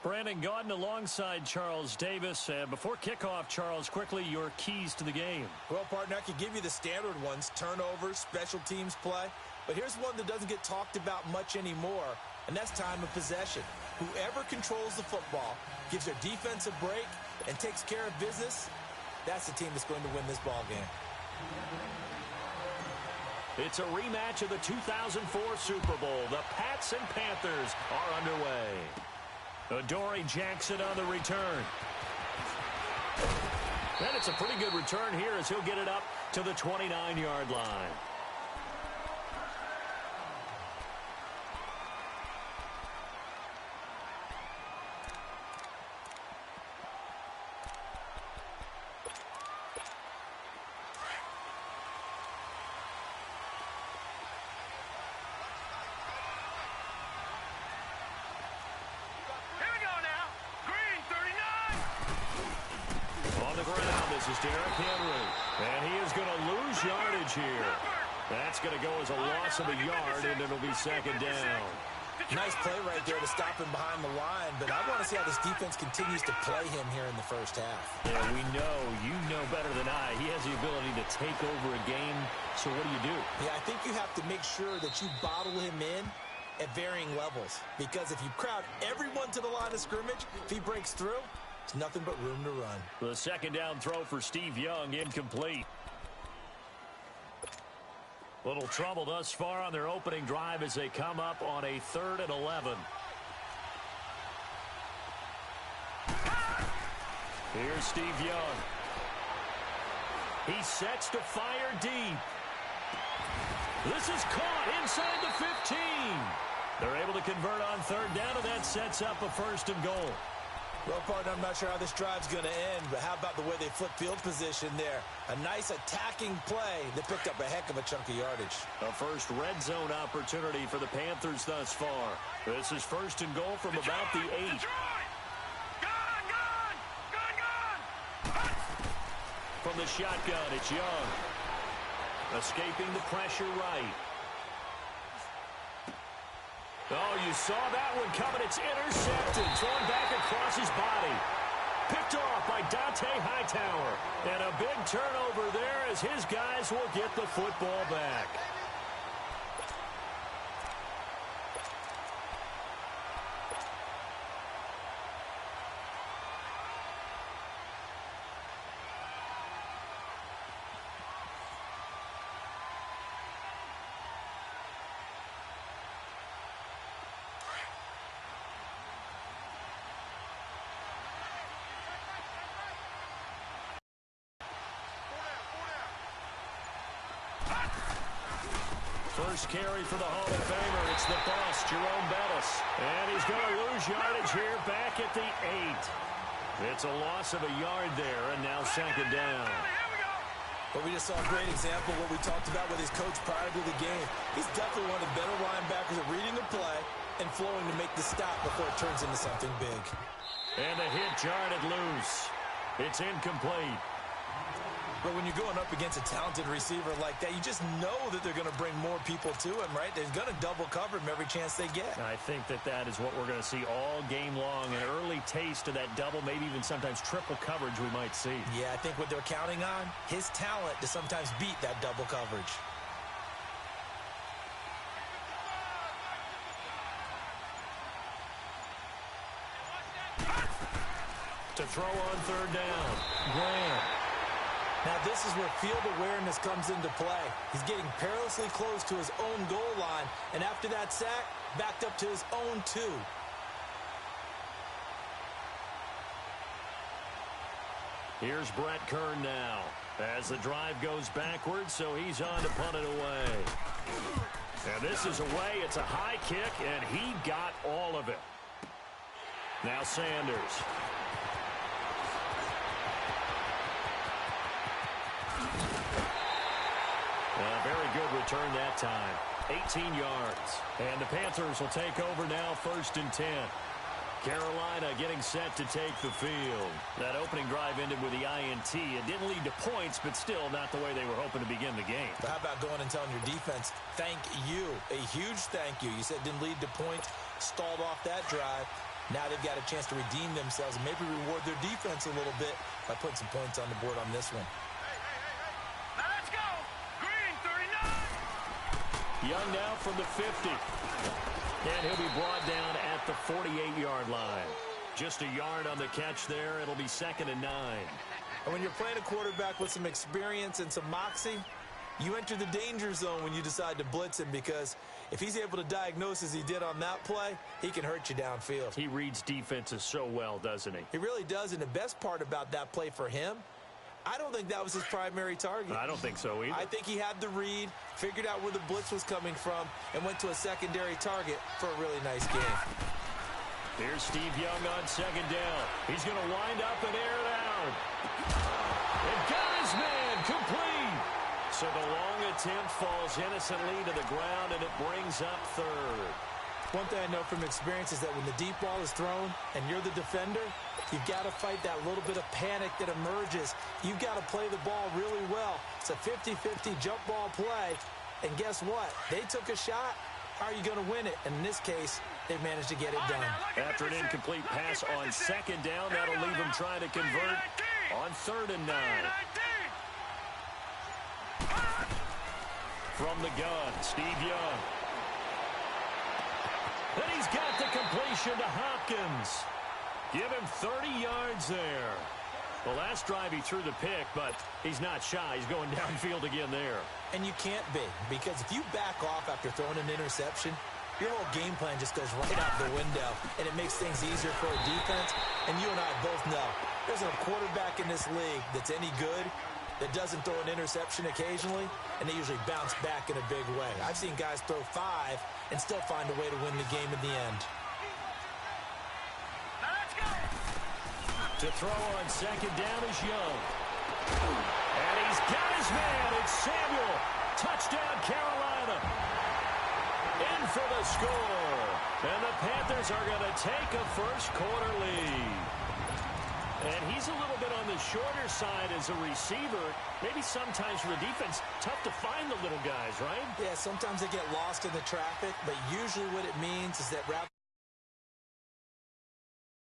Brandon Gaudin alongside Charles Davis. Before kickoff, Charles, quickly your keys to the game. Well, partner, I could give you the standard ones, turnovers, special teams play. But here's one that doesn't get talked about much anymore, and that's time of possession. Whoever controls the football, gives their defense a break, and takes care of business, that's the team that's going to win this ball game. It's a rematch of the 2004 Super Bowl. The Pats and Panthers are underway. Adoree Jackson on the return. And it's a pretty good return here as he'll get it up to the 29-yard line. Derrick Henry, and he is going to lose yardage here. That's going to go as a loss of a yard, and it'll be second down. Nice play right there to stop him behind the line, but I want to see how this defense continues to play him here in the first half. Yeah, you know better than I. He has the ability to take over a game, so what do? Yeah, I think you have to make sure that you bottle him in at varying levels, because if you crowd everyone to the line of scrimmage, if he breaks through, there's nothing but room to run. The second down throw for Steve Young, incomplete. Little trouble thus far on their opening drive as they come up on a 3rd and 11. Here's Steve Young. He sets to fire deep. This is caught inside the 15. They're able to convert on 3rd down, and that sets up a 1st and goal. Well, partner, I'm not sure how this drive's going to end, but how about the way they flip field position there? A nice attacking play that picked up a heck of a chunk of yardage. A first red zone opportunity for the Panthers thus far. This is 1st and goal from about the 8. From the shotgun, it's Young. Escaping the pressure right. Oh, you saw that one coming. It's intercepted. Thrown back across his body. Picked off by Dante Hightower. And a big turnover there as his guys will get the football back. First carry for the Hall of Famer. It's the boss, Jerome Bettis. And he's going to lose yardage here back at the 8. It's a loss of a yard there, and now second down. But we just saw a great example of what we talked about with his coach prior to the game. He's definitely one of the better linebackers at reading the play and flowing to make the stop before it turns into something big. And the hit jarred loose. It's incomplete. But when you're going up against a talented receiver like that, you just know that they're going to bring more people to him, right? They're going to double cover him every chance they get. I think that is what we're going to see all game long. An early taste of that double, maybe even sometimes triple coverage we might see. Yeah, I think what they're counting on, his talent to sometimes beat that double coverage. To throw on 3rd down, Graham. Now this is where field awareness comes into play. He's getting perilously close to his own goal line, and after that sack, backed up to his own 2. Here's Brett Kern now as the drive goes backwards, so he's on to punt it away. And this is away. It's a high kick, and he got all of it. Now Sanders. A very good return that time. 18 yards. And the Panthers will take over now 1st and 10. Carolina getting set to take the field. That opening drive ended with the INT. It didn't lead to points, but still not the way they were hoping to begin the game. But how about going and telling your defense, thank you, a huge thank you. You said it didn't lead to points, stalled off that drive. Now they've got a chance to redeem themselves and maybe reward their defense a little bit by putting some points on the board on this one. Now let's go. Green, 39. Young now from the 50. And he'll be brought down at the 48-yard line. Just a yard on the catch there. It'll be 2nd and 9. And when you're playing a quarterback with some experience and some moxie, you enter the danger zone when you decide to blitz him, because if he's able to diagnose as he did on that play, he can hurt you downfield. He reads defenses so well, doesn't he? He really does, and the best part about that play for him, I don't think that was his primary target. I don't think so either. I think he had the read, figured out where the blitz was coming from, and went to a secondary target for a really nice game. Here's Steve Young on 2nd down. He's going to wind up and air it out. And got his man complete. So the long attempt falls innocently to the ground, and it brings up 3rd. One thing I know from experience is that when the deep ball is thrown and you're the defender, you've got to fight that little bit of panic that emerges. You've got to play the ball really well. It's a 50-50 jump ball play, and guess what? They took a shot. How are you going to win it? And in this case, they managed to get it done. After an incomplete pass on 2nd down, that'll leave them trying to convert on 3rd and 9. From the gun, Steve Young. And he's got the completion to Hopkins. Give him 30 yards there. The last drive he threw the pick, but he's not shy. He's going downfield again there. And you can't be, because if you back off after throwing an interception, your whole game plan just goes right out the window, and it makes things easier for a defense. And you and I both know there's a quarterback in this league that's any good that doesn't throw an interception occasionally, and they usually bounce back in a big way. I've seen guys throw 5 and still find a way to win the game in the end. To throw on 2nd down is Young. And he's got his man. It's Samuel. Touchdown, Carolina. In for the score. And the Panthers are going to take a first-quarter lead. And he's a little bit on the shorter side as a receiver. Maybe sometimes for the defense, tough to find the little guys, right? Yeah, sometimes they get lost in the traffic, but usually what it means is that rather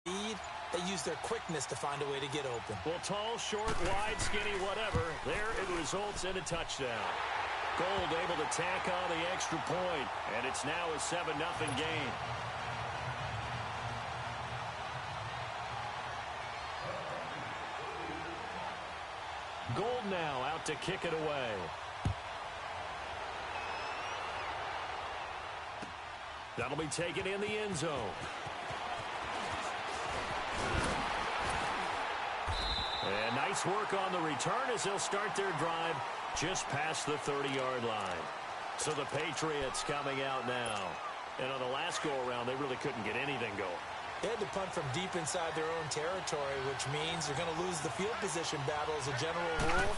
than they use their quickness to find a way to get open. Well, tall, short, wide, skinny, whatever. There it results in a touchdown. Gold able to tack on the extra point, and it's now a 7-0 game. Gold now out to kick it away. That'll be taken in the end zone. And nice work on the return as they'll start their drive just past the 30-yard line. So the Patriots coming out now. And on the last go-around, they really couldn't get anything going. They had to punt from deep inside their own territory, which means they're going to lose the field position battle as a general rule.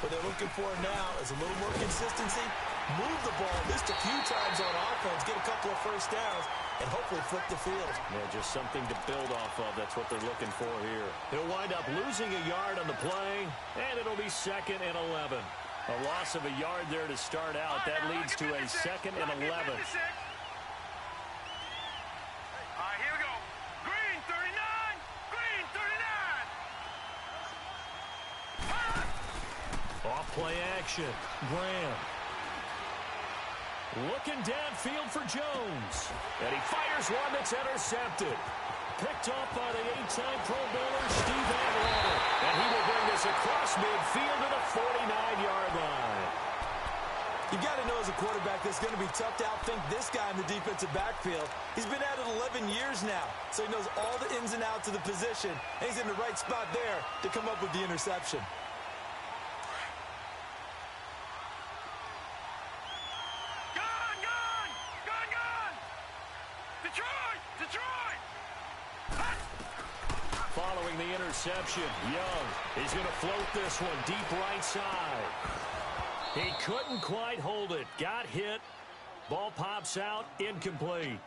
What they're looking for now is a little more consistency, move the ball at least a few times on offense, get a couple of first downs, and hopefully flip the field. Yeah, just something to build off of. That's what they're looking for here. He'll wind up losing a yard on the play, and it'll be 2nd and 11. A loss of a yard there to start out. That leads to a 2nd and 11. Play action. Graham. Looking downfield for Jones. And he fires one that's intercepted. Picked off by the 8-time Pro Bowler, Steve Atwater. And he will bring this across midfield to the 49-yard line. You've got to know as a quarterback that's going to be tough to outthink this guy in the defensive backfield. He's been at it 11 years now, so he knows all the ins and outs of the position. And he's in the right spot there to come up with the interception. Following the interception, Young is going to float this one deep right side. He couldn't quite hold it. Got hit. Ball pops out. Incomplete.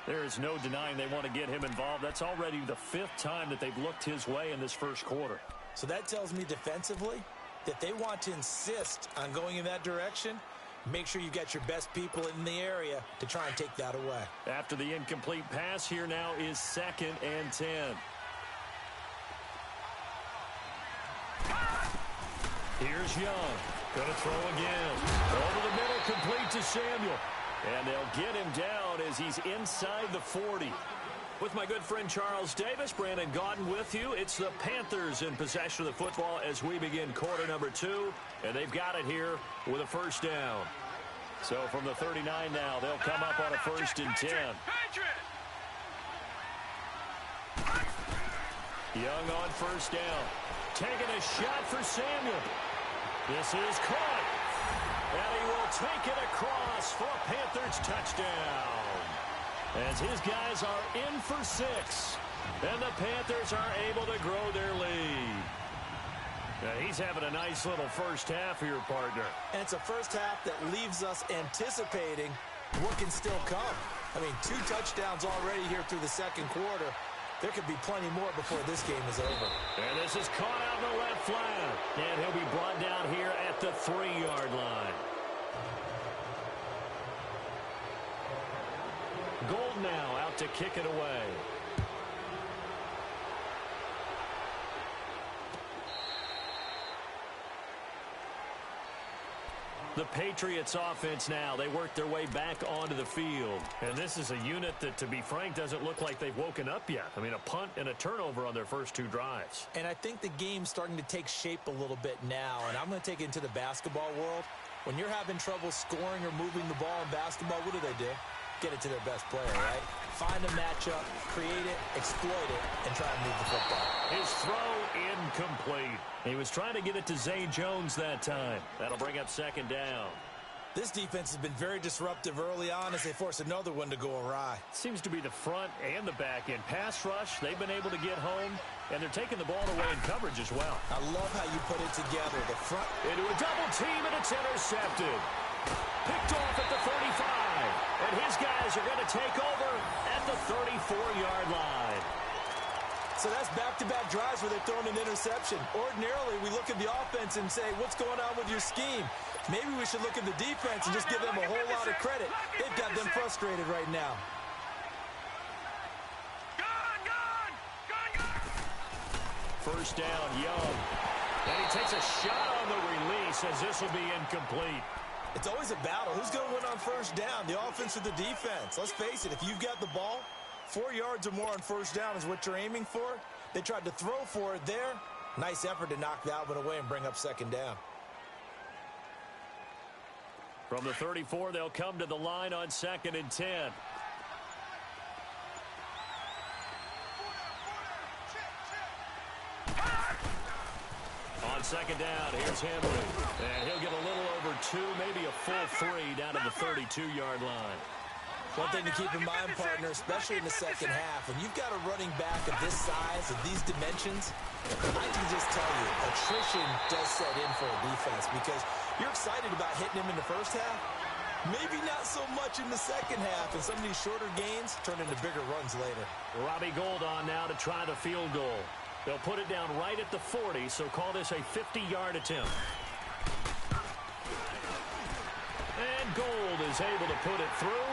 There is no denying they want to get him involved. That's already the 5th time that they've looked his way in this first quarter. So that tells me defensively that they want to insist on going in that direction. Make sure you got your best people in the area to try and take that away. After the incomplete pass, here now is 2nd and 10. Here's Young. Going to throw again. Over the middle, complete to Samuel. And they'll get him down as he's inside the 40. With my good friend Charles Davis, Brandon Gaudin with you. It's the Panthers in possession of the football as we begin quarter number 2. And they've got it here with a first down. So from the 39 now, they'll come up on a 1st and 10. Young on first down. Taking a shot for Samuel. This is caught. And he will take it across for a Panthers touchdown. As his guys are in for 6. And the Panthers are able to grow their lead. Now he's having a nice little first half here, partner. And it's a first half that leaves us anticipating what can still come. I mean, 2 touchdowns already here through the second quarter. There could be plenty more before this game is over. And this is caught out in the left flat. And he'll be brought down here at the 3-yard line. Gold now out to kick it away. The Patriots offense now, they work their way back onto the field. And this is a unit that, to be frank, doesn't look like they've woken up yet. I mean, a punt and a turnover on their first 2 drives. And I think the game's starting to take shape a little bit now. And I'm going to take it into the basketball world. When you're having trouble scoring or moving the ball in basketball, what do? Get it to their best player, right? Find a matchup, create it, exploit it, and try and move the football. His throw incomplete. He was trying to get it to Zay Jones that time. That'll bring up 2nd down. This defense has been very disruptive early on as they force another one to go awry. Seems to be the front and the back end. Pass rush, they've been able to get home, and they're taking the ball away in coverage as well. I love how you put it together. The front into a double team, and it's intercepted. Picked off at the 35. And his guys are going to take over at the 34-yard line. So that's back-to-back drives where they're throwing an interception. Ordinarily, we look at the offense and say, what's going on with your scheme? Maybe we should look at the defense and just give them a whole lot of credit. They've got them frustrated right now. First down, Young. And he takes a shot on the release as this will be incomplete. It's always a battle. Who's going to win on first down, the offense or the defense? Let's face it, if you've got the ball, 4 yards or more on first down is what you're aiming for. They tried to throw for it there. Nice effort to knock that one away and bring up 2nd down. From the 34, they'll come to the line on 2nd and 10. On 2nd down, here's Henry. And he'll get a little over 2, maybe a full 3 down to the 32-yard line. One thing to keep in mind, partner, especially in the second half, when you've got a running back of this size, of these dimensions, I can just tell you, attrition does set in for a defense because you're excited about hitting him in the first half. Maybe not so much in the second half, and some of these shorter gains turn into bigger runs later. Robbie Gould on now to try the field goal. They'll put it down right at the 40, so call this a 50-yard attempt. And Gould is able to put it through,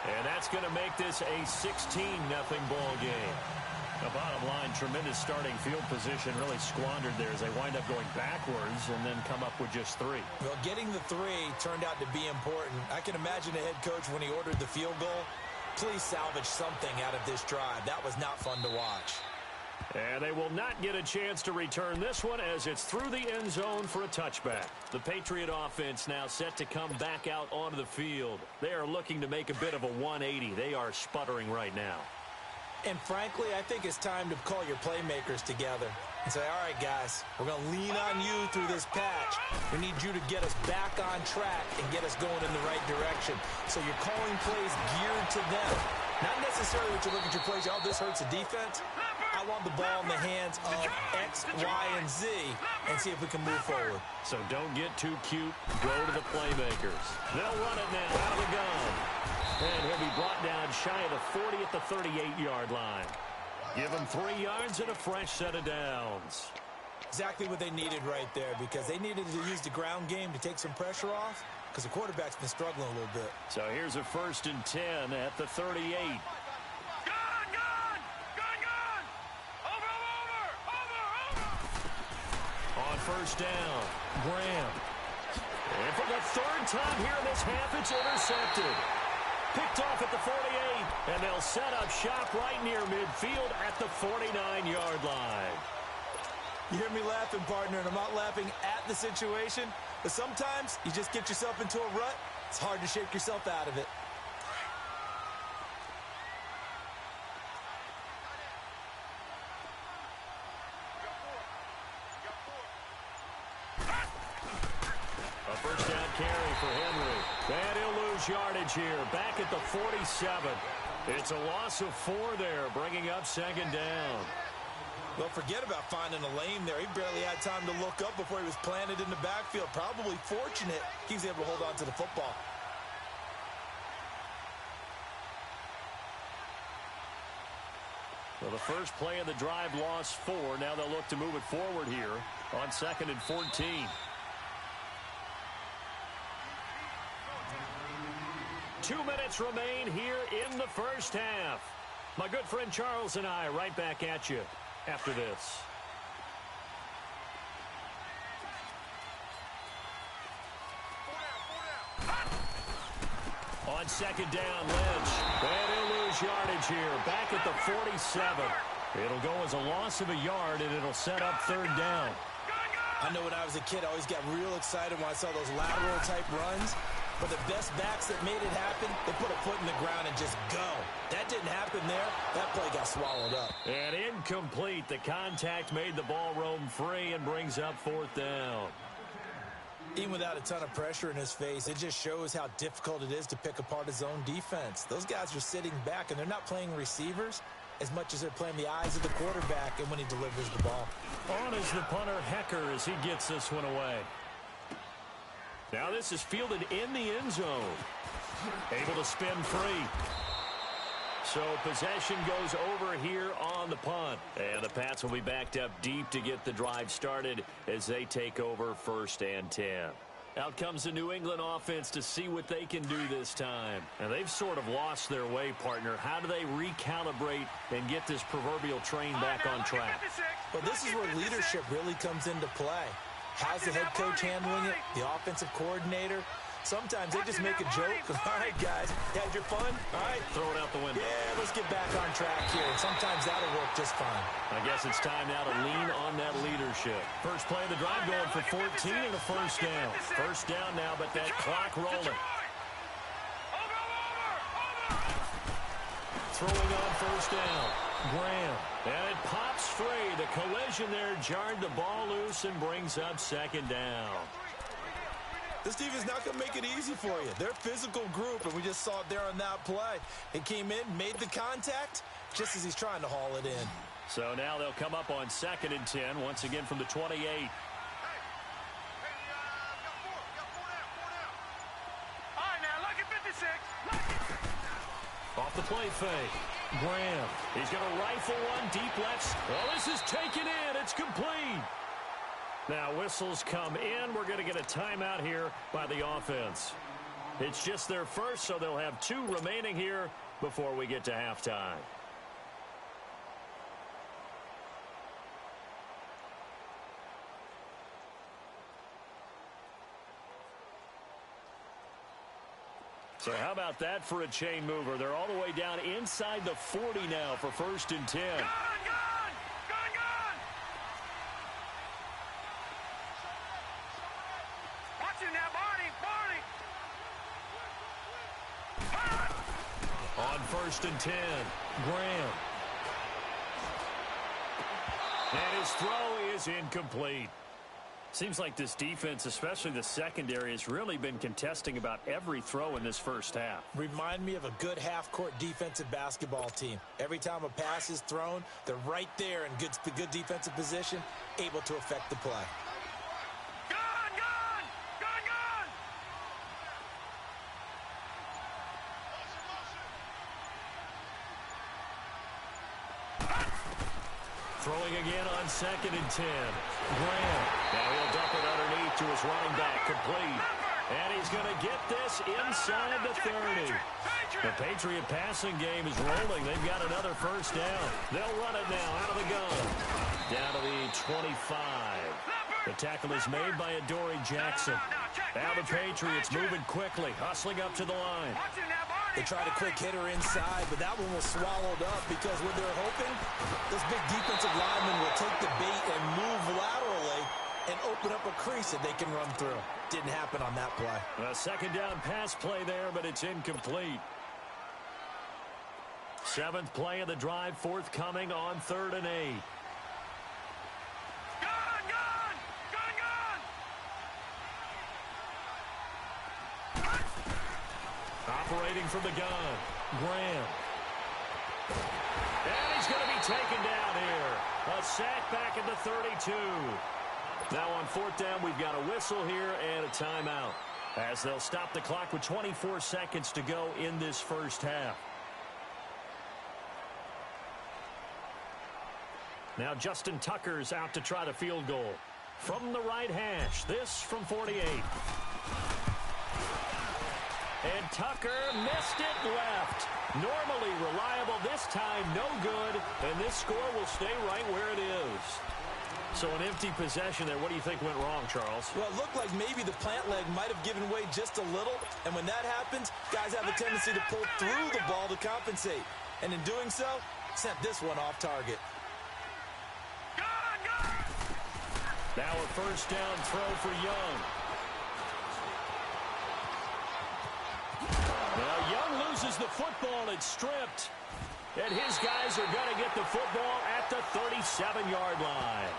and that's going to make this a 16-0 ball game. The bottom line, tremendous starting field position, really squandered there as they wind up going backwards and then come up with just 3. Well, getting the 3 turned out to be important. I can imagine the head coach when he ordered the field goal, please salvage something out of this drive. That was not fun to watch. And they will not get a chance to return this one as it's through the end zone for a touchback. The Patriot offense now set to come back out onto the field. They are looking to make a bit of a 180. They are sputtering right now. And frankly, I think it's time to call your playmakers together and say, all right, guys, we're going to lean on you through this patch. We need you to get us back on track and get us going in the right direction. So you're calling plays geared to them. Not necessarily what you look at your plays, oh, this hurts the defense. I want the ball in the hands of X, Y, and Z and see if we can move forward. So don't get too cute. Go to the playmakers. They'll run it now out of the gun. And he'll be brought down shy of the 40 at the 38-yard line. Give him 3 yards and a fresh set of downs. Exactly what they needed right there, because they needed to use the ground game to take some pressure off, because the quarterback's been struggling a little bit. So here's a 1st and 10 at the 38. Gun! Over! On 1st down, Graham. And for the 3rd time here in this half, it's intercepted. Picked off at the 48, and they'll set up shop right near midfield at the 49-yard line. You hear me laughing, partner, and I'm not laughing at the situation, but sometimes you just get yourself into a rut. It's hard to shake yourself out of it. A 1st down carry for Henry. And he'll lose yardage here, back at the 47. It's a loss of 4 there, bringing up 2nd down. Well, forget about finding a lane there. He barely had time to look up before he was planted in the backfield. Probably fortunate he was able to hold on to the football. Well, the first play of the drive lost 4. Now they'll look to move it forward here on 2nd and 14. 2 minutes remain here in the first half. My good friend Charles and I right back at you after this. On 2nd down, Lynch. And he'll lose yardage here, back at the 47. It'll go as a loss of a yard, and it'll set up 3rd down. I know when I was a kid, I always got real excited when I saw those lateral-type runs. But the best backs that made it happen, they put a foot in the ground and just go. That didn't happen there. That play got swallowed up. And incomplete. The contact made the ball roam free and brings up 4th down. Even without a ton of pressure in his face, it just shows how difficult it is to pick apart his own defense. Those guys are sitting back, and they're not playing receivers as much as they're playing the eyes of the quarterback and when he delivers the ball. On is the punter, Hecker, as he gets this one away. Now this is fielded in the end zone. Able to spin free. So possession goes over here on the punt. And the Pats will be backed up deep to get the drive started as they take over 1st and 10. Out comes the New England offense to see what they can do this time. And they've sort of lost their way, partner. How do they recalibrate and get this proverbial train back on track? Well, this is where leadership really comes into play. How's the head coach handling it? The offensive coordinator? Sometimes they just make a joke. All right, guys, you had your fun? All right. Throw it out the window. Yeah, let's get back on track here. And sometimes that'll work just fine. I guess it's time now to lean on that leadership. First play of the drive going for 14 and a 1st down. 1st down now, but that clock rolling. Throwing on 1st down. Graham. And it pops free. The collision there jarred the ball loose and brings up 2nd down. This defense not going to make it easy for you. They're a physical group, and we just saw it there on that play. He came in, made the contact, just as he's trying to haul it in. So now they'll come up on 2nd and 10, once again from the 28. All right, now, look at 56. Off the play fake. Graham. He's going to rifle one deep left. Well, this is taken in. It's complete. Now whistles come in. We're going to get a timeout here by the offense. It's just their first, so they'll have 2 remaining here before we get to halftime. So how about that for a chain mover? They're all the way down inside the 40 now for 1st and 10. Gun! Watch it now, Barney! On 1st and 10, Graham. And his throw is incomplete. Seems like this defense, especially the secondary, has really been contesting about every throw in this first half. Remind me of a good half-court defensive basketball team. Every time a pass is thrown, they're right there in good defensive position, able to affect the play. Gun! Throwing again on 2nd and 10. Graham. Now he'll dump it underneath to his running back. Complete. And he's going to get this inside the 30. The Patriot passing game is rolling. They've got another first down. They'll run it now out of the gun. Down to the 25. The tackle is made by Adoree Jackson. Now the Patriots moving quickly, hustling up to the line. They tried a quick hitter inside, but that one was swallowed up because what they're hoping, this big defensive lineman will take the bait and move laterally and open up a crease that they can run through. Didn't happen on that play. A second down pass play there, but it's incomplete. 7th play of the drive, forthcoming on 3rd and 8. Operating from the gun, Graham. And he's going to be taken down here. A sack back at the 32. Now on 4th down, we've got a whistle here and a timeout, as they'll stop the clock with 24 seconds to go in this first half. Now Justin Tucker's out to try the field goal. From the right hash, this from 48. And Tucker missed it left. Normally reliable, this time no good, and this score will stay right where it is. So an empty possession there. What do you think went wrong, Charles? Well, it looked like maybe the plant leg might have given way just a little, and when that happens, guys have a tendency to pull through the ball to compensate. And in doing so, sent this one off target. Now a first down throw for Young. Now Young loses the football. It's stripped. And his guys are going to get the football at the 37-yard line.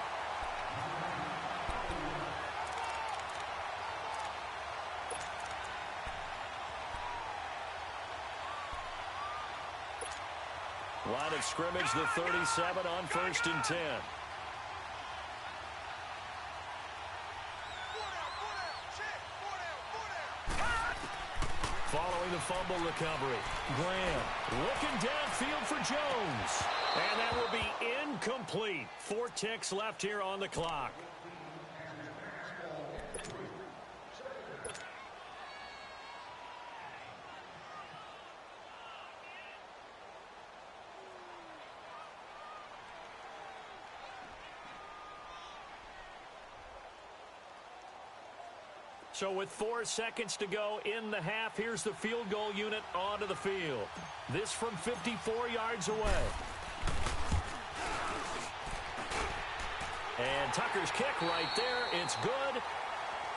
Line of scrimmage, the 37 on 1st and 10. Following the fumble recovery, Graham looking downfield for Jones. And that will be incomplete. 4 ticks left here on the clock. So with 4 seconds to go in the half, here's the field goal unit onto the field. This from 54 yards away. And Tucker's kick right there. It's good.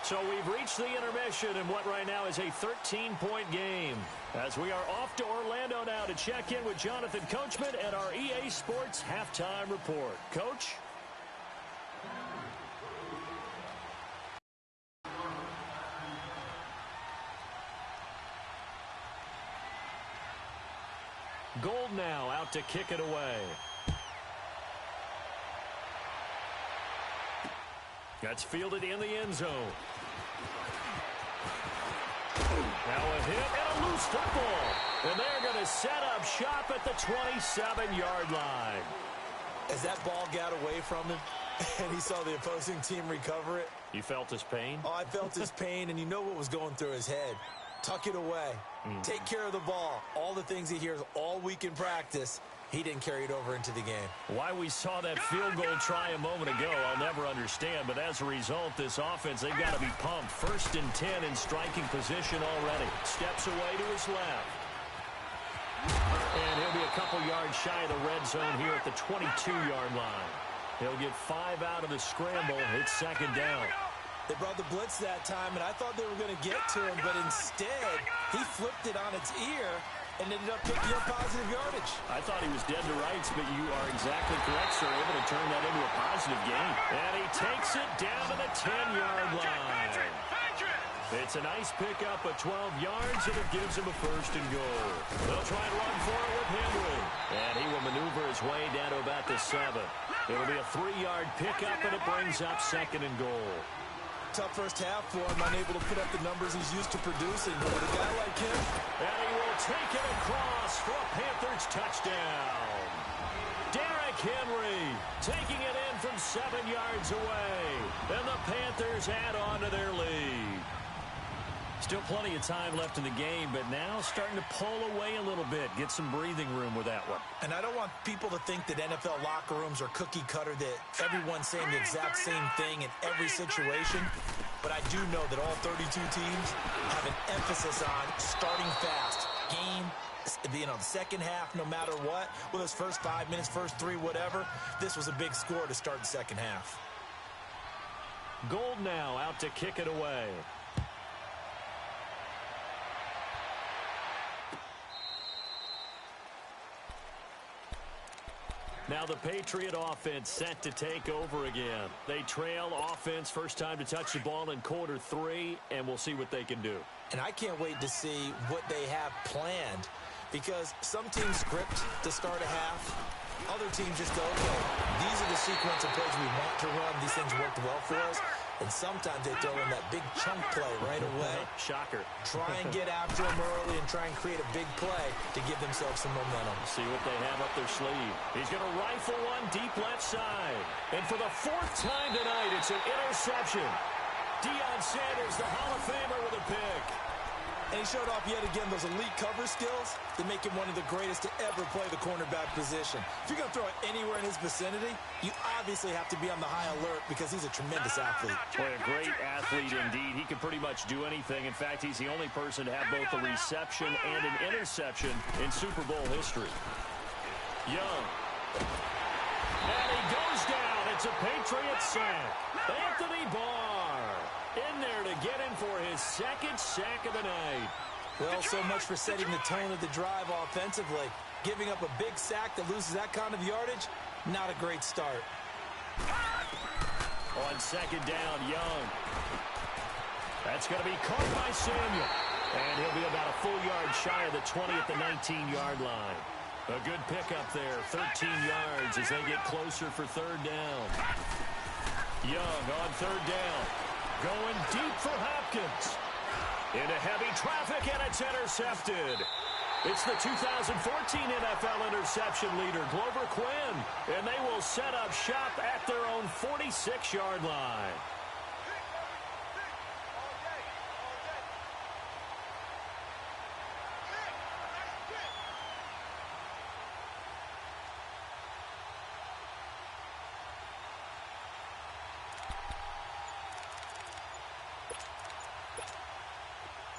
So we've reached the intermission in what right now is a 13-point game, as we are off to Orlando now to check in with Jonathan Coachman at our EA Sports Halftime Report. Coach? Gold now out to kick it away. That's fielded in the end zone. Now a hit and a loose football. And they're going to set up shop at the 27-yard line. As that ball got away from him and he saw the opposing team recover it. You felt his pain? Oh, I felt his pain, and you know what was going through his head. Tuck it away. Take care of the ball. All the things he hears all week in practice, he didn't carry it over into the game. Why we saw that field goal try a moment ago, I'll never understand. But as a result, this offense, they've got to be pumped. 1st and 10 in striking position already. Steps away to his left. And he'll be a couple yards shy of the red zone here at the 22-yard line. He'll get 5 out of the scramble. It's 2nd down. They brought the blitz that time, and I thought they were going to get to him, but instead, he flipped it on its ear and ended up picking up positive yardage. I thought he was dead to rights, but you are exactly correct, sir. Able to turn that into a positive gain. And he takes it down to the 10-yard line. It's a nice pickup of 12 yards, and it gives him a 1st and goal. They'll try and run for it with Henry. And he will maneuver his way down to about the 7. It'll be a 3-yard pickup, and it brings up 2nd and goal. Tough first half for him, unable to put up the numbers he's used to producing. But with a guy like him, and he will take it across for a Panthers touchdown. Derrick Henry taking it in from 7 yards away. And the Panthers add on to their lead. Still plenty of time left in the game, but now starting to pull away a little bit. Get some breathing room with that one. And I don't want people to think that NFL locker rooms are cookie cutter, that everyone's saying the exact same thing in every situation. But I do know that all 32 teams have an emphasis on starting fast. The second half, no matter what, whether it's first 5 minutes, first 3, whatever, this was a big score to start the second half. Gold now out to kick it away. Now the Patriot offense set to take over again. They trail offense first time to touch the ball in quarter 3, and we'll see what they can do. And I can't wait to see what they have planned, because some teams script to start a half. Other teams just go, okay, these are the sequence of plays we want to run. These things worked well for us. And sometimes they throw in that big chunk play right away. Shocker. Try and get after them early and try and create a big play to give themselves some momentum. See what they have up their sleeve. He's going to rifle one deep left side. And for the 4th time tonight, it's an interception. Deion Sanders, the Hall of Famer, with a pick. And he showed off yet again those elite cover skills that make him one of the greatest to ever play the cornerback position. If you're going to throw it anywhere in his vicinity, you obviously have to be on the high alert because he's a tremendous athlete. Boy, a great athlete indeed. He can pretty much do anything. In fact, he's the only person to have both a reception and an interception in Super Bowl history. Young. And he goes down. It's a Patriot sack. Anthony Barr in there to get in for his 2nd sack of the night. Well, so much for setting the tone of the drive offensively. Giving up a big sack that loses that kind of yardage, not a great start. On 2nd down, Young. That's going to be caught by Samuel. And he'll be about a full yard shy of the 20 at the 19-yard line. A good pickup there, 13 yards as they get closer for 3rd down. Young on 3rd down. Going deep for Hopkins. Into heavy traffic, and it's intercepted. It's the 2014 NFL interception leader, Glover Quinn. And they will set up shop at their own 46-yard line.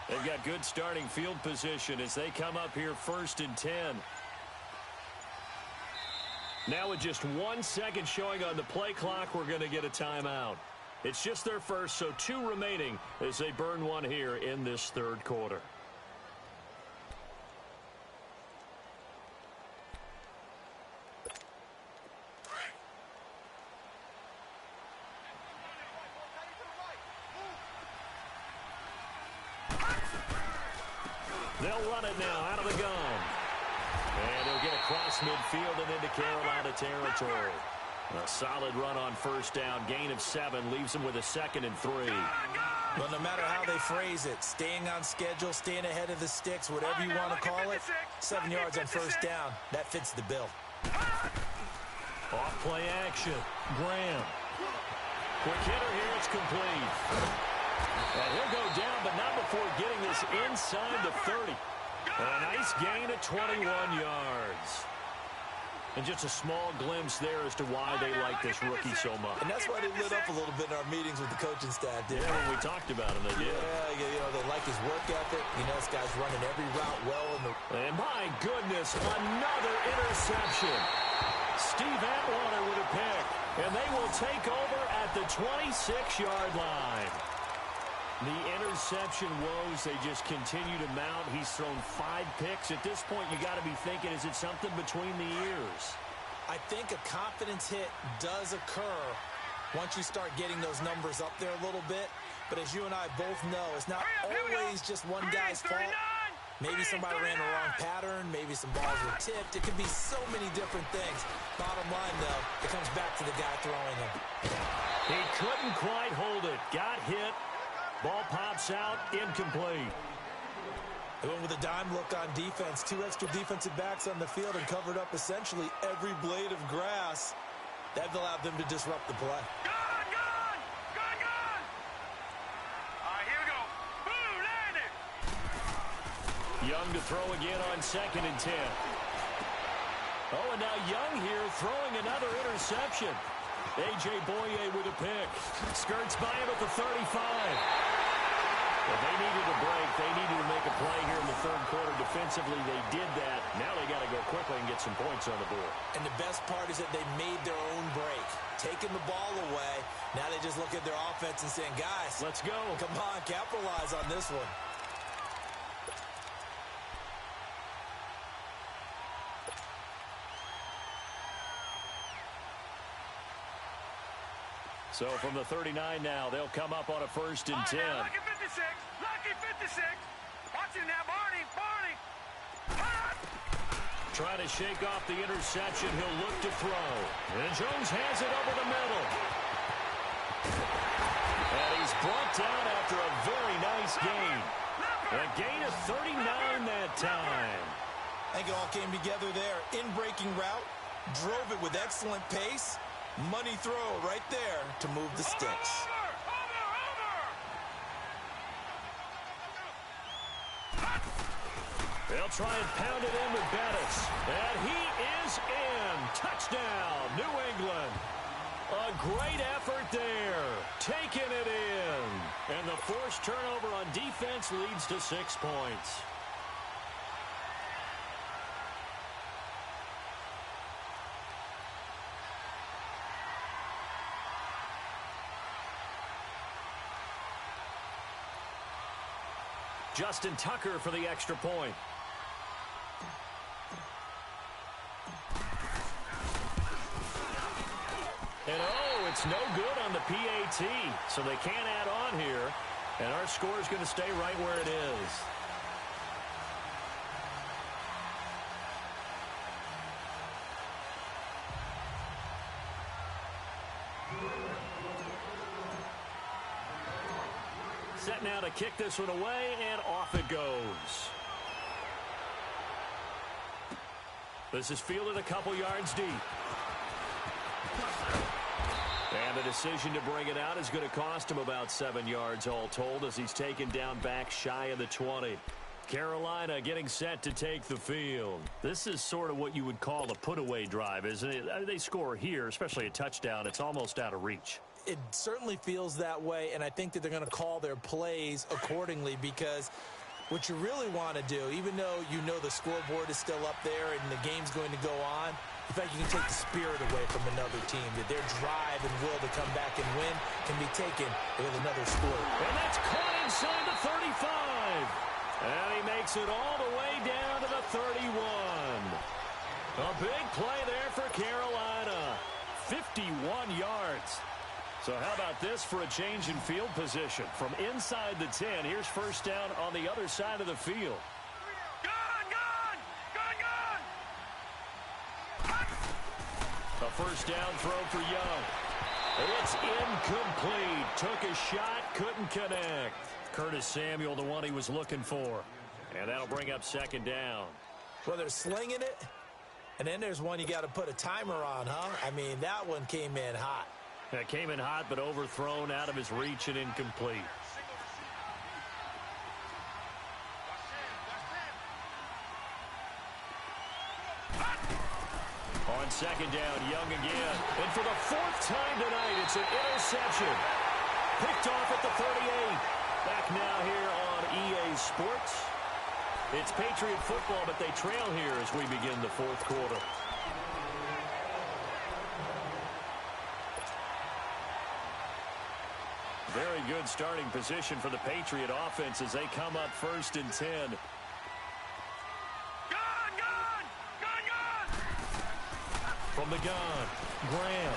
They've got good starting field position as they come up here 1st and 10. Now with just 1 second showing on the play clock, we're going to get a timeout. It's just their first, so 2 remaining as they burn one here in this 3rd quarter. They'll run it now out of the gun. And he'll get across midfield and into Carolina territory. A solid run on 1st down. Gain of 7 leaves them with a 2nd and 3. Well, no matter how they phrase it, staying on schedule, staying ahead of the sticks, whatever you want to call it, 7 yards on 1st down, that fits the bill. Off play action. Graham. Quick hitter here. It's complete. And he'll go down, but not before getting this inside the 30. And a nice gain of 21 yards. And just a small glimpse there as to why they like this rookie so much. And that's why they lit up a little bit in our meetings with the coaching staff, didn't they? When we talked about him, they did. Yeah, they like his work ethic. This guy's running every route well in the... And my goodness, another interception. Steve Atwater with a pick. And they will take over at the 26-yard line. The interception woes, they just continue to mount. He's thrown 5 picks. At this point, you got to be thinking, is it something between the ears? I think a confidence hit does occur once you start getting those numbers up there a little bit. But as you and I both know, it's not always just one guy's fault. Maybe somebody ran the wrong pattern. Maybe some balls were tipped. It could be so many different things. Bottom line, though, it comes back to the guy throwing them. He couldn't quite hold it. Got hit. Ball pops out, incomplete. They went with a dime look on defense. 2 extra defensive backs on the field and covered up essentially every blade of grass. That allowed them to disrupt the play. Gun! Gun! Gun! Gun! All right, here we go. Boom! Landed! Young to throw again on 2nd and 10. Oh, and now Young here throwing another interception. A.J. Boye with a pick. Skirts by him at the 35. Well, they needed a break. They needed to make a play here in the 3rd quarter. Defensively, they did that. Now they got to go quickly and get some points on the board. And the best part is that they made their own break. Taking the ball away. Now they just look at their offense and saying, guys, let's go. Come on, capitalize on this one. So from the 39 now, they'll come up on a 1st and 10. Lucky 56. Lucky 56. Watch it now, Barney. Barney. Trying to shake off the interception. He'll look to throw. And Jones has it over the middle. And he's brought down after a very nice gain. A gain of 39 that time. I think it all came together there. In-breaking route. Drove it with excellent pace. Money throw right there to move the sticks. They'll try and pound it in with Bettis. And he is in. Touchdown, New England. A great effort there. Taking it in. And the forced turnover on defense leads to 6 points. Justin Tucker for the extra point. And oh, it's no good on the PAT. So they can't add on here. And our score is going to stay right where it is. Set now to kick this one away, and off it goes. This is fielded a couple yards deep. And the decision to bring it out is going to cost him about 7 yards all told as he's taken down back shy of the 20. Carolina getting set to take the field. This is sort of what you would call a put-away drive, isn't it? They score here, especially a touchdown. It's almost out of reach. It certainly feels that way, and I think that they're going to call their plays accordingly because what you really want to do, even though you know the scoreboard is still up there and the game's going to go on, in fact, you can take the spirit away from another team, that their drive and will to come back and win can be taken with another score. And that's caught inside the 35. And he makes it all the way down to the 31. A big play there for Carolina. 51 yards. So how about this for a change in field position? From inside the 10, here's first down on the other side of the field. Gun! Gun! Gun! Gun! A first down throw for Young. It's incomplete. Took a shot, couldn't connect. Curtis Samuel, the one he was looking for. And that'll bring up second down. Well, they're slinging it, and then there's one you got to put a timer on, huh? I mean, that one came in hot. That came in hot, but overthrown, out of his reach and incomplete. On second down, Young again. And for the 4th time tonight, it's an interception. Picked off at the 38. Back now here on EA Sports. It's Patriot football, but they trail here as we begin the 4th quarter. Very good starting position for the Patriot offense as they come up 1st and 10. Gun! Gun! Gun! Gun! From the gun, Graham.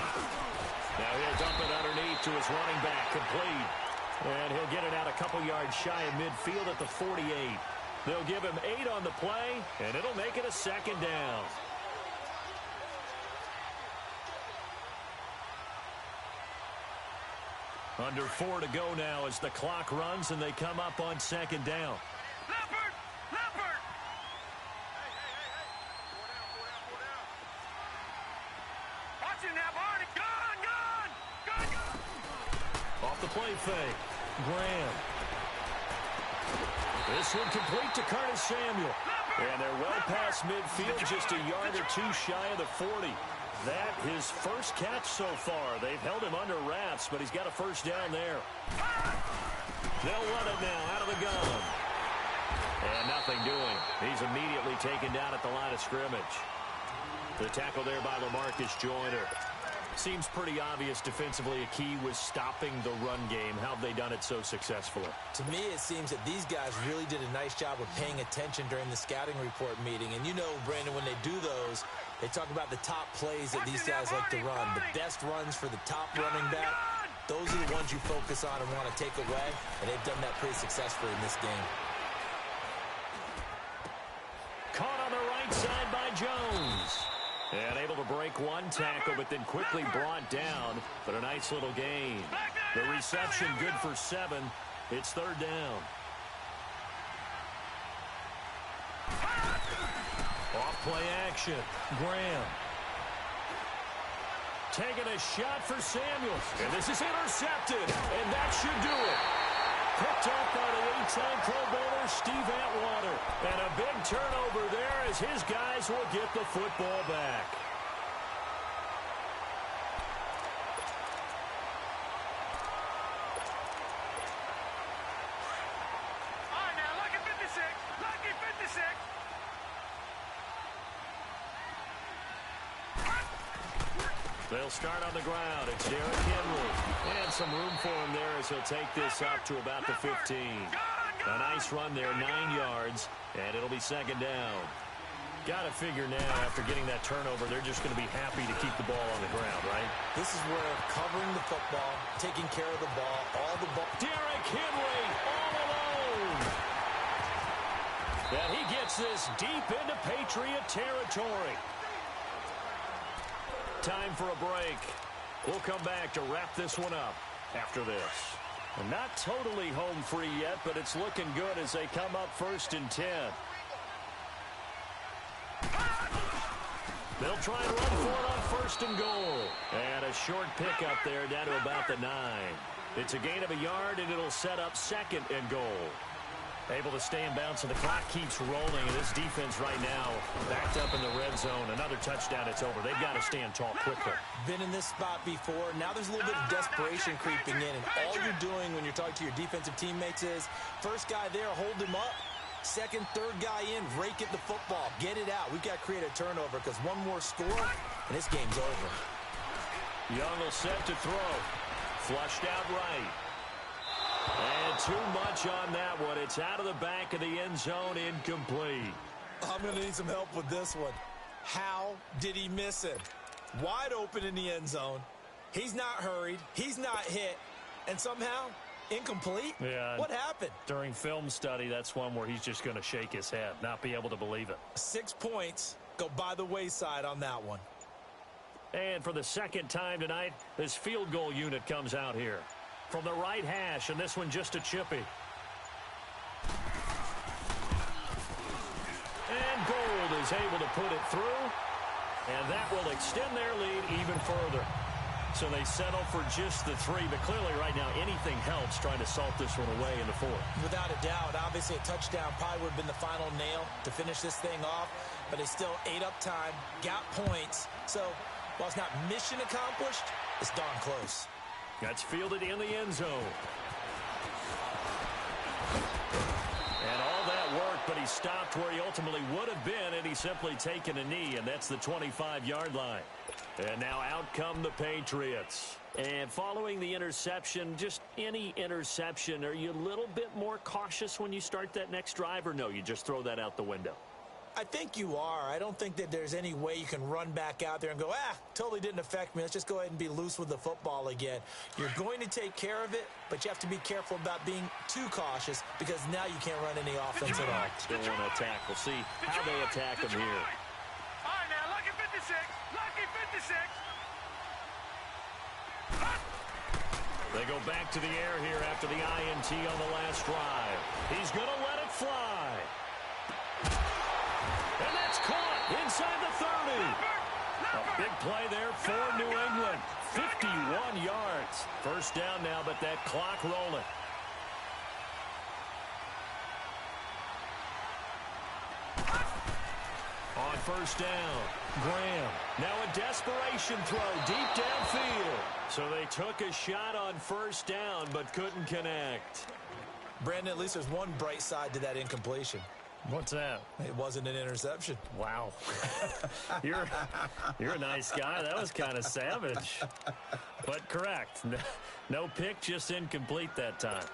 Now he'll dump it underneath to his running back, complete. And he'll get it out a couple yards shy of midfield at the 48. They'll give him 8 on the play, and it'll make it a second down. Under 4 to go now as the clock runs and they come up on second down. Leopard! Off the play fake. Graham. This one complete to Curtis Samuel. And they're well past midfield, just a yard or two shy of the 40. That his first catch so far. They've held him under wraps, but he's got a first down there. They'll run it now out of the gun. And nothing doing. He's immediately taken down at the line of scrimmage. The tackle there by LaMarcus Joyner. Seems pretty obvious defensively a key was stopping the run game. How have they done it so successfully? To me, it seems that these guys really did a nice job of paying attention during the scouting report meeting. And you know, Brandon, when they do those, they talk about the top plays that these guys like to run. The best runs for the top running back. Those are the ones you focus on and want to take away. And they've done that pretty successfully in this game. Caught on the right side by Jones. And able to break one tackle, but then quickly brought down. But a nice little gain. The reception good for 7. It's third down. Off play action. Graham. Taking a shot for Samuels. And this is intercepted. And that should do it. Picked up by the 8-time Pro Bowler Steve Atwater. And a big turnover there as his guys will get the football back. All right, now, lucky 56. Lucky 56. They'll start on the ground. It's Derrick Henry. And some room for him there as he'll take this up to about the 15. A nice run there, 9 yards, and it'll be second down. Got to figure now, after getting that turnover, they're just going to be happy to keep the ball on the ground, right? This is where covering the football, taking care of the ball, all the ball. Derrick Henry all alone. And he gets this deep into Patriot territory. Time for a break. We'll come back to wrap this one up after this. And not totally home free yet, but it's looking good as they come up 1st and 10. They'll try and run for it on 1st and goal. And a short pickup there down to about the 9. It's a gain of a yard, and it'll set up 2nd and goal. Able to stay in bounds, so the clock keeps rolling, and this defense right now backed up in the red zone. Another touchdown, it's over. They've got to stand tall quickly. Been in this spot before. Now there's a little bit of desperation creeping in, and all you're doing when you're talking to your defensive teammates is, first guy there, hold him up. Second, third guy in, rake at the football. Get it out. We've got to create a turnover because one more score, and this game's over. Young will set to throw. Flushed out right. And too much on that one. It's out of the back of the end zone, incomplete. I'm going to need some help with this one. How did he miss it? Wide open in the end zone. He's not hurried. He's not hit. And somehow, incomplete? Yeah. What happened? During film study, that's one where he's just going to shake his head, not be able to believe it. 6 points go by the wayside on that one. And for the second time tonight, this field goal unit comes out here. From the right hash, and this one just a chippy. And Gold is able to put it through, and that will extend their lead even further. So they settle for just the 3, but clearly right now anything helps trying to salt this one away in the 4th. Without a doubt, obviously a touchdown probably would have been the final nail to finish this thing off, but they still ate up time, got points. So while it's not mission accomplished, it's darn close. That's fielded in the end zone. And all that work, but he stopped where he ultimately would have been, and he's simply taken a knee, and that's the 25-yard line. And now out come the Patriots. And following the interception, just any interception, are you a little bit more cautious when you start that next drive, or no, you just throw that out the window? I think you are. I don't think that there's any way you can run back out there and go, totally didn't affect me. Let's just go ahead and be loose with the football again. You're going to take care of it, but you have to be careful about being too cautious because now you can't run any offense at all. Still want to attack. We'll see how they attack him here. All right, now, lucky 56. Lucky 56. They go back to the air here after the INT on the last drive. He's going to let it fly. And that's caught inside the 30. A big play there for New England. 51 yards. First down now, but that clock rolling. On first down, Graham. Now a desperation throw deep downfield. So they took a shot on first down but couldn't connect. Brandon, at least there's one bright side to that incompletion. What's that? It wasn't an interception. Wow. You're a nice guy. That was kind of savage. But correct. No pick, just incomplete that time.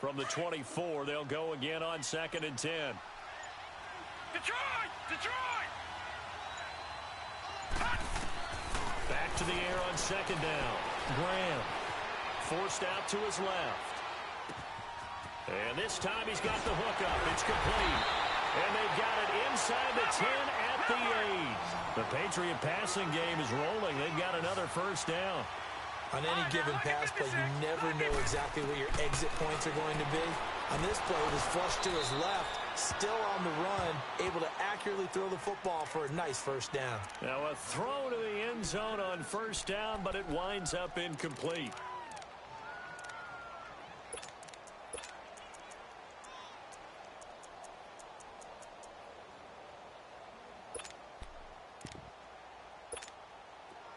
From the 24, they'll go again on 2nd and 10. Detroit! Detroit! Back to the air on 2nd down. Graham forced out to his left. And this time he's got the hook up. It's complete. And they've got it inside the 10 at the 8. The Patriot passing game is rolling. They've got another first down. On any given pass play, you never know exactly where your exit points are going to be. On this play, it was flushed to his left, still on the run, able to accurately throw the football for a nice first down. Now a throw to the end zone on first down, but it winds up incomplete.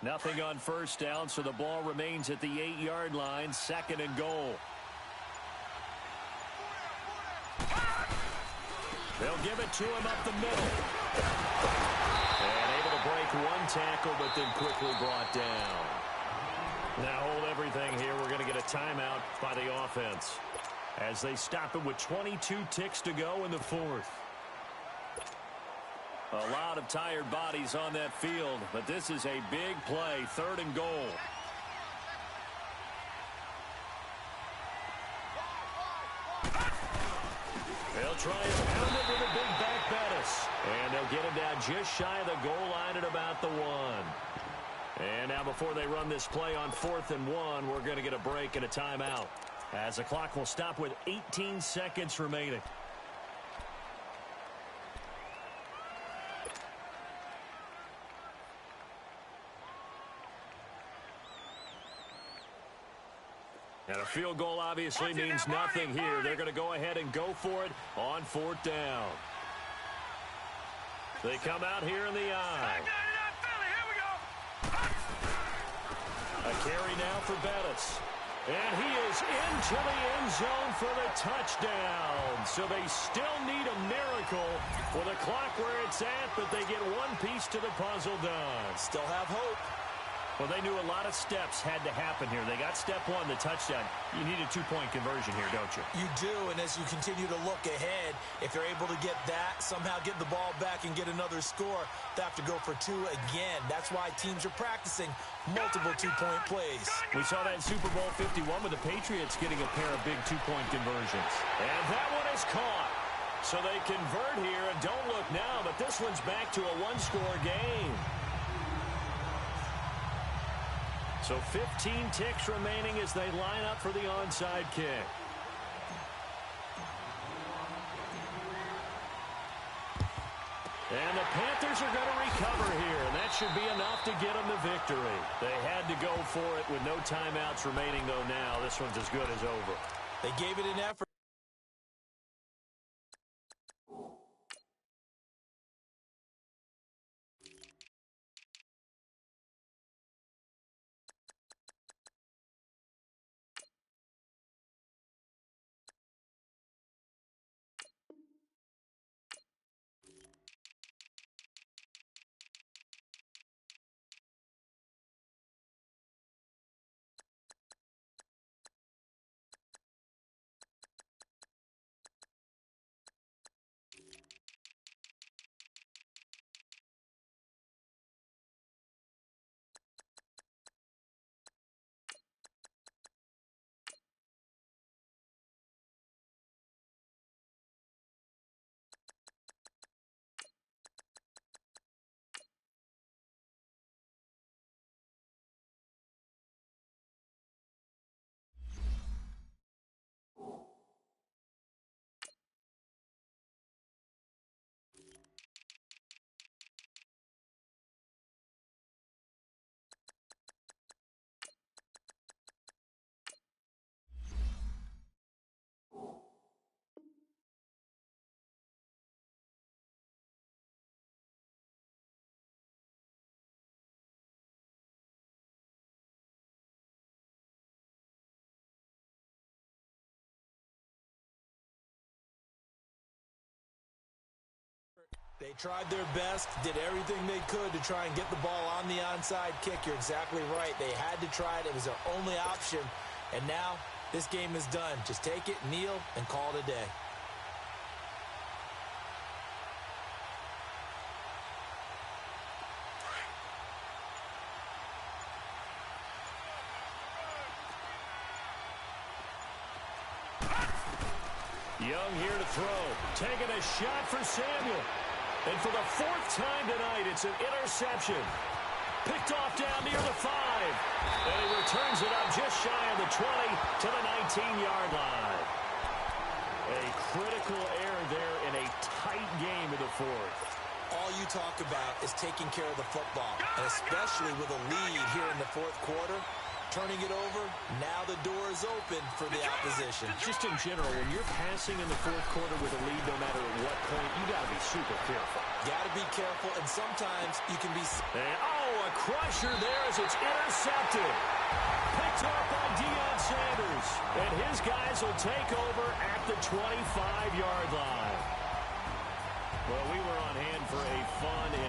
Nothing on first down, so the ball remains at the 8-yard line, 2nd and goal. They'll give it to him up the middle. And able to break one tackle, but then quickly brought down. Now hold everything here. We're going to get a timeout by the offense as they stop it with 22 ticks to go in the 4th. A lot of tired bodies on that field, but this is a big play, 3rd and goal. They'll try and pound it with a big back Bettis. And they'll get him down just shy of the goal line at about the 1. And now before they run this play on 4th and 1, we're going to get a break and a timeout, as the clock will stop with 18 seconds remaining. And a field goal obviously means nothing here. They're going to go ahead and go for it on 4th down. They come out here in the eye. A carry now for Bettis. And he is into the end zone for the touchdown. So they still need a miracle with the clock where it's at, but they get one piece to the puzzle done. Still have hope. Well, they knew a lot of steps had to happen here. They got step 1, the touchdown. You need a 2-point conversion here, don't you? You do, and as you continue to look ahead, if they're able to get that, somehow get the ball back and get another score, they have to go for 2 again. That's why teams are practicing multiple 2-point plays. We saw that in Super Bowl 51 with the Patriots getting a pair of big 2-point conversions. And that one is caught. So they convert here, and don't look now, but this one's back to a 1-score game. So 15 ticks remaining as they line up for the onside kick. And the Panthers are going to recover here, and that should be enough to get them the victory. They had to go for it with no timeouts remaining, though, now. This one's as good as over. They gave it an effort. They tried their best, did everything they could to try and get the ball on the onside kick. You're exactly right. They had to try it. It was their only option. And now this game is done. Just take it, kneel, and call it a day. Young here to throw. Taking a shot for Samuel. And for the fourth time tonight, it's an interception. Picked off down near the 5. And he returns it up just shy of the 20 to the 19-yard line. A critical error there in a tight game in the fourth. All you talk about is taking care of the football, and especially with a lead here in the fourth quarter. Turning it over, now the door is open for the opposition. Just in general, when you're passing in the fourth quarter with a lead, no matter at what point, you got to be super careful. Got to be careful, and sometimes you can be... a crusher there as it's intercepted. Picked up by Deion Sanders. And his guys will take over at the 25-yard line. Well, we were on hand for a fun and